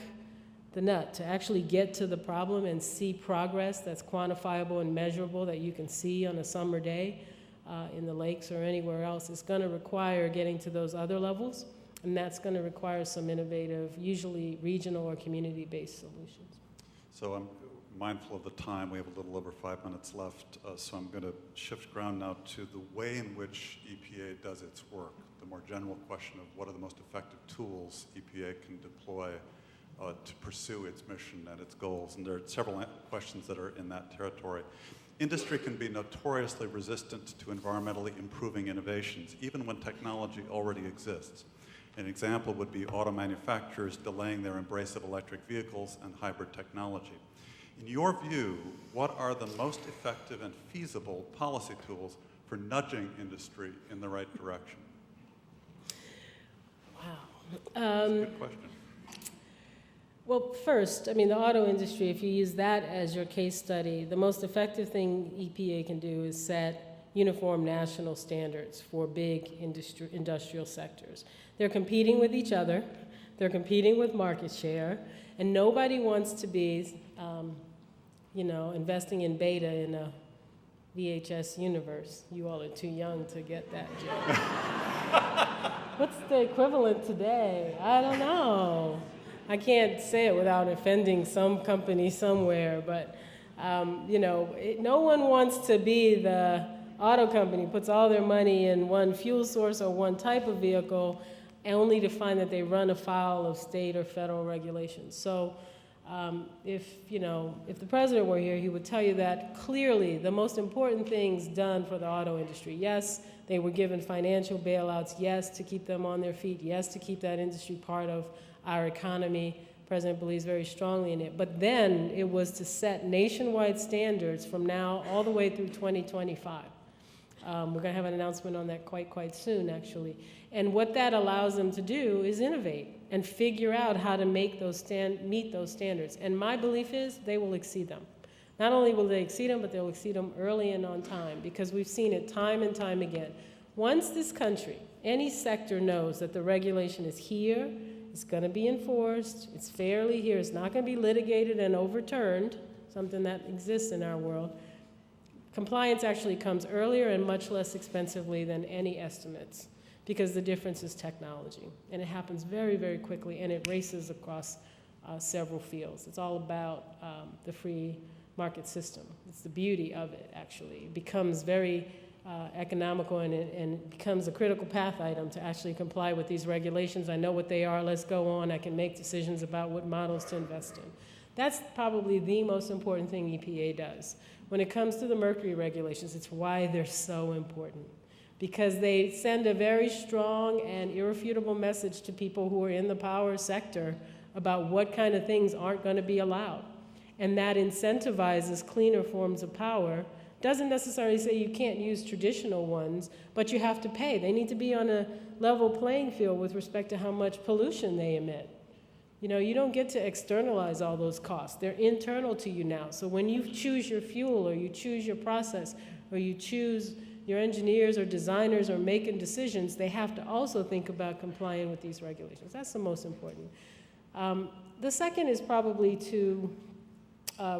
the nut, to actually get to the problem and see progress that's quantifiable and measurable that you can see on a summer day in the lakes or anywhere else, is going to require getting to those other levels, and that's going to require some innovative, usually regional or community-based solutions. So I'm mindful of the time. We have a little over 5 minutes left, so I'm going to shift ground now to the way in which EPA does its work, the more general question of what are the most effective tools EPA can deploy to pursue its mission and its goals. And there are several questions that are in that territory. Industry can be notoriously resistant to environmentally improving innovations, even when technology already exists. An example would be auto manufacturers delaying their embrace of electric vehicles and hybrid technology. In your view, what are the most effective and feasible policy tools for nudging industry in the right direction? Wow. That's a good question. Well, first, I mean, the auto industry, if you use that as your case study, the most effective thing EPA can do is set uniform national standards for big industrial sectors. They're competing with each other, they're competing with market share, and nobody wants to be, investing in beta in a VHS universe. You all are too young to get that joke. What's the equivalent today? I don't know. I can't say it without offending some company somewhere, but no one wants to be the auto company who puts all their money in one fuel source or one type of vehicle, only to find that they run afoul of state or federal regulations. So if the president were here, he would tell you that clearly the most important things done for the auto industry, yes, they were given financial bailouts, yes, to keep them on their feet, yes, to keep that industry part of our economy. The president believes very strongly in it. But then it was to set nationwide standards from now all the way through 2025. We're going to have an announcement on that quite soon, actually. And what that allows them to do is innovate and figure out how to make meet those standards. And my belief is they will exceed them. Not only will they exceed them, but they'll exceed them early and on time, because we've seen it time and time again. Once this country, any sector, knows that the regulation is here, it's going to be enforced, it's fairly here, it's not going to be litigated and overturned, something that exists in our world, compliance actually comes earlier and much less expensively than any estimates. because the difference is technology. And it happens very, very quickly, and it races across several fields. It's all about the free market system. It's the beauty of it, actually. It becomes very economical, and it becomes a critical path item to actually comply with these regulations. I know what they are, let's go on. I can make decisions about what models to invest in. That's probably the most important thing EPA does. When it comes to the Mercury regulations, it's why they're so important. Because they send a very strong and irrefutable message to people who are in the power sector about what kind of things aren't going to be allowed. And that incentivizes cleaner forms of power. Doesn't necessarily say you can't use traditional ones, but you have to pay. They need to be on a level playing field with respect to how much pollution they emit. You know, you don't get to externalize all those costs. They're internal to you now. So when you choose your fuel, or you choose your process, or you choose your engineers or designers are making decisions, they have to also think about complying with these regulations. That's the most important. The second is probably to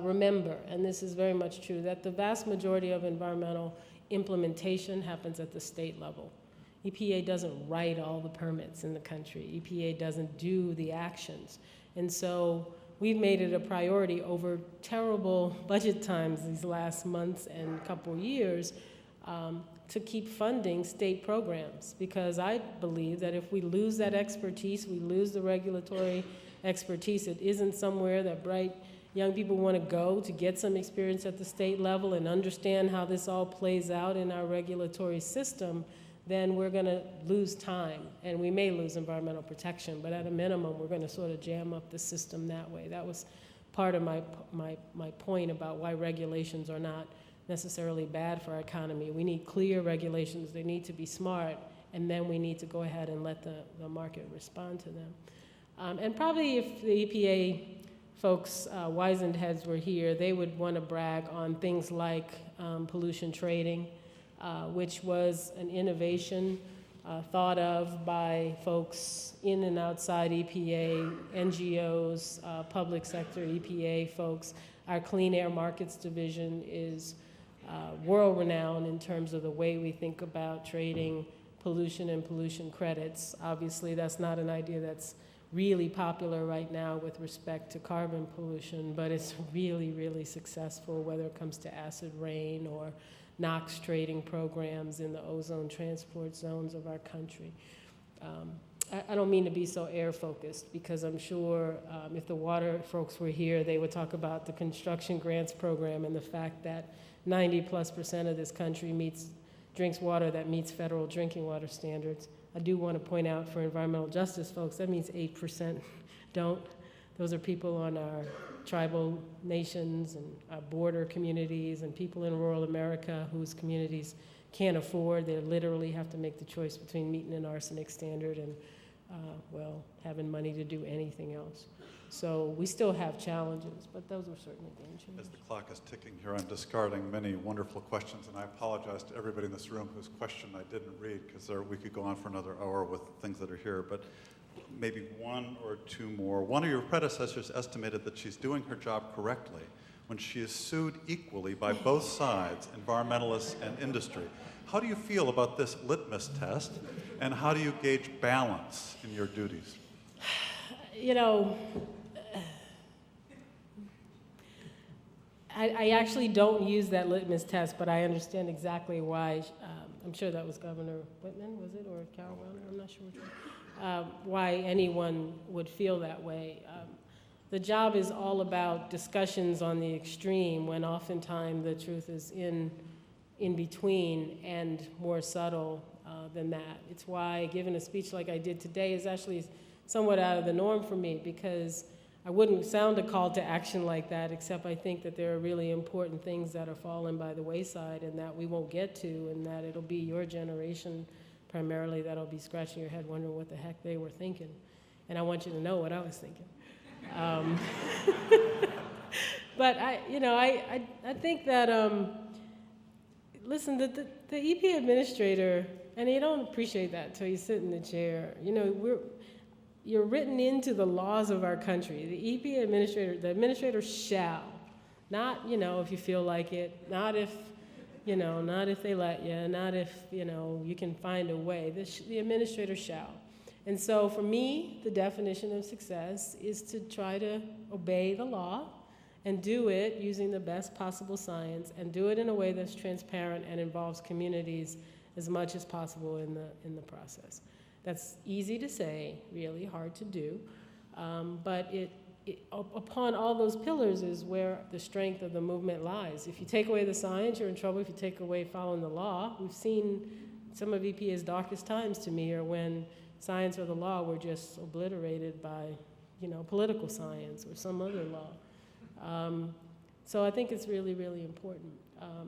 remember, and this is very much true, that the vast majority of environmental implementation happens at the state level. EPA doesn't write all the permits in the country. EPA doesn't do the actions. And so we've made it a priority over terrible budget times these last months and couple years to keep funding state programs, because I believe that if we lose that expertise, we lose the regulatory expertise. It isn't somewhere that bright young people want to go to get some experience at the state level and understand how this all plays out in our regulatory system, then we're going to lose time, and we may lose environmental protection, but at a minimum, we're going to sort of jam up the system that way. That was part of my point about why regulations are not necessarily bad for our economy. We need clear regulations. They need to be smart, and then we need to go ahead and let the market respond to them. And probably if the EPA folks, wizened heads were here, they would want to brag on things like pollution trading, which was an innovation thought of by folks in and outside EPA, NGOs, public sector EPA folks. Our Clean Air Markets Division is world-renowned in terms of the way we think about trading pollution and pollution credits. Obviously, that's not an idea that's really popular right now with respect to carbon pollution, but it's really, really successful, whether it comes to acid rain or NOx trading programs in the ozone transport zones of our country. I don't mean to be so air-focused, because I'm sure if the water folks were here, they would talk about the construction grants program and the fact that 90+% of this country drinks water that meets federal drinking water standards. I do want to point out for environmental justice folks, that means 8% don't. Those are people on our tribal nations and our border communities and people in rural America whose communities can't afford. They literally have to make the choice between meeting an arsenic standard and, having money to do anything else. So we still have challenges, but those are certainly game changers. As the clock is ticking here, I'm discarding many wonderful questions, and I apologize to everybody in this room whose question I didn't read, because we could go on for another hour with things that are here, but maybe one or two more. One of your predecessors estimated that she's doing her job correctly when she is sued equally by both sides, environmentalists and industry. How do you feel about this litmus test, and how do you gauge balance in your duties? You know, I actually don't use that litmus test, but I understand exactly why. I'm sure that was Governor Whitman, was it, or Carol Brown? I'm not sure which one. Why anyone would feel that way. The job is all about discussions on the extreme, when oftentimes the truth is in between and more subtle than that. It's why giving a speech like I did today is actually somewhat out of the norm for me, because I wouldn't sound a call to action like that, except I think that there are really important things that are falling by the wayside and that we won't get to, and that it'll be your generation primarily that'll be scratching your head wondering what the heck they were thinking. And I want you to know what I was thinking. But I think that, listen, the EPA administrator, and you don't appreciate that until you sit in the chair, you're written into the laws of our country. The EPA administrator, the administrator shall, not, if you feel like it, not if not if they let you, not if, you can find a way. The administrator shall. And so for me, the definition of success is to try to obey the law and do it using the best possible science and do it in a way that's transparent and involves communities as much as possible in the process. That's easy to say, really hard to do, but upon all those pillars is where the strength of the movement lies. If you take away the science, you're in trouble. If you take away following the law, we've seen some of EPA's darkest times to me are when science or the law were just obliterated by, political science or some other law. So I think it's really, really important.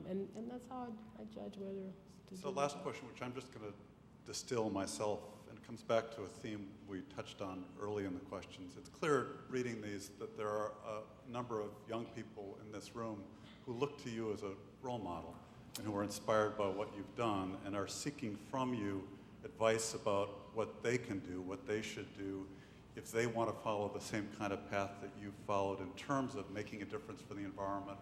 And that's how I judge whether to So do last that. question, which I'm just going to distill myself, and it comes back to a theme we touched on early in the questions. It's clear reading these that there are a number of young people in this room who look to you as a role model and who are inspired by what you've done and are seeking from you advice about what they can do, what they should do, if they want to follow the same kind of path that you've followed in terms of making a difference for the environment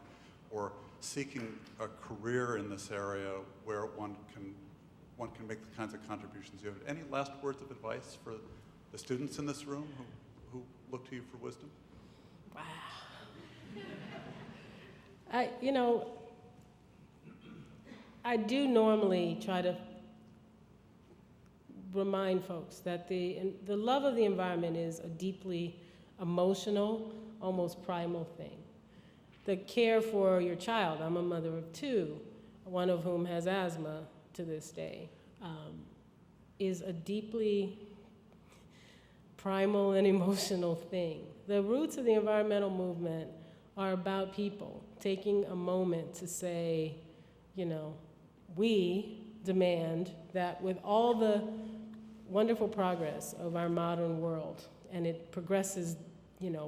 or seeking a career in this area where one can make the kinds of contributions you have. Any last words of advice for the students in this room who look to you for wisdom? Wow. I do normally try to remind folks that the love of the environment is a deeply emotional, almost primal thing. The care for your child, I'm a mother of two, one of whom has asthma to this day, is a deeply primal and emotional thing. The roots of the environmental movement are about people taking a moment to say, we demand that with all the wonderful progress of our modern world, and it progresses,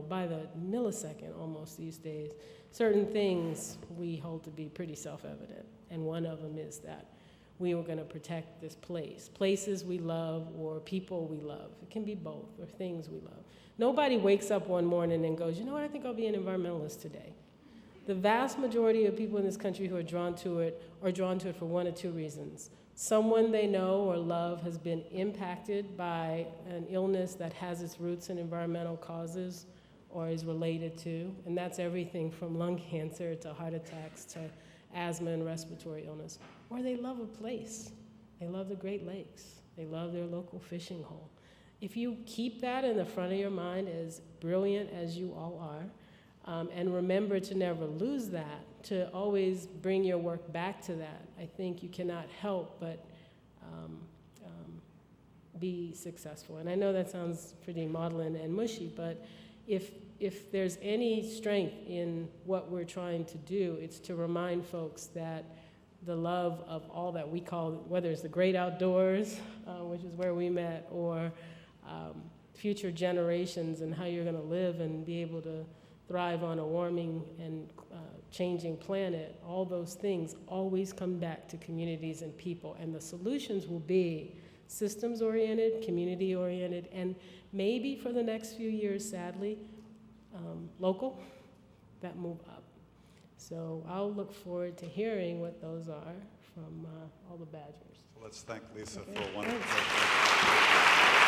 by the millisecond almost these days, certain things we hold to be pretty self-evident, and one of them is that we were going to protect this place, places we love or people we love. It can be both, or things we love. Nobody wakes up one morning and goes, I think I'll be an environmentalist today. The vast majority of people in this country who are drawn to it are drawn to it for one of two reasons. Someone they know or love has been impacted by an illness that has its roots in environmental causes or is related to, and that's everything from lung cancer to heart attacks to asthma and respiratory illness. Or they love a place. They love the Great Lakes. They love their local fishing hole. If you keep that in the front of your mind, as brilliant as you all are, and remember to never lose that, to always bring your work back to that, I think you cannot help but be successful. And I know that sounds pretty maudlin and mushy, but if there's any strength in what we're trying to do, it's to remind folks that the love of all that we call, whether it's the great outdoors, which is where we met, or future generations and how you're going to live and be able to thrive on a warming and changing planet, all those things always come back to communities and people. And the solutions will be systems-oriented, community-oriented, and maybe for the next few years, sadly, local, that move up. So I'll look forward to hearing what those are from all the Badgers. So let's thank Lisa Okay. for a wonderful Thanks. presentation.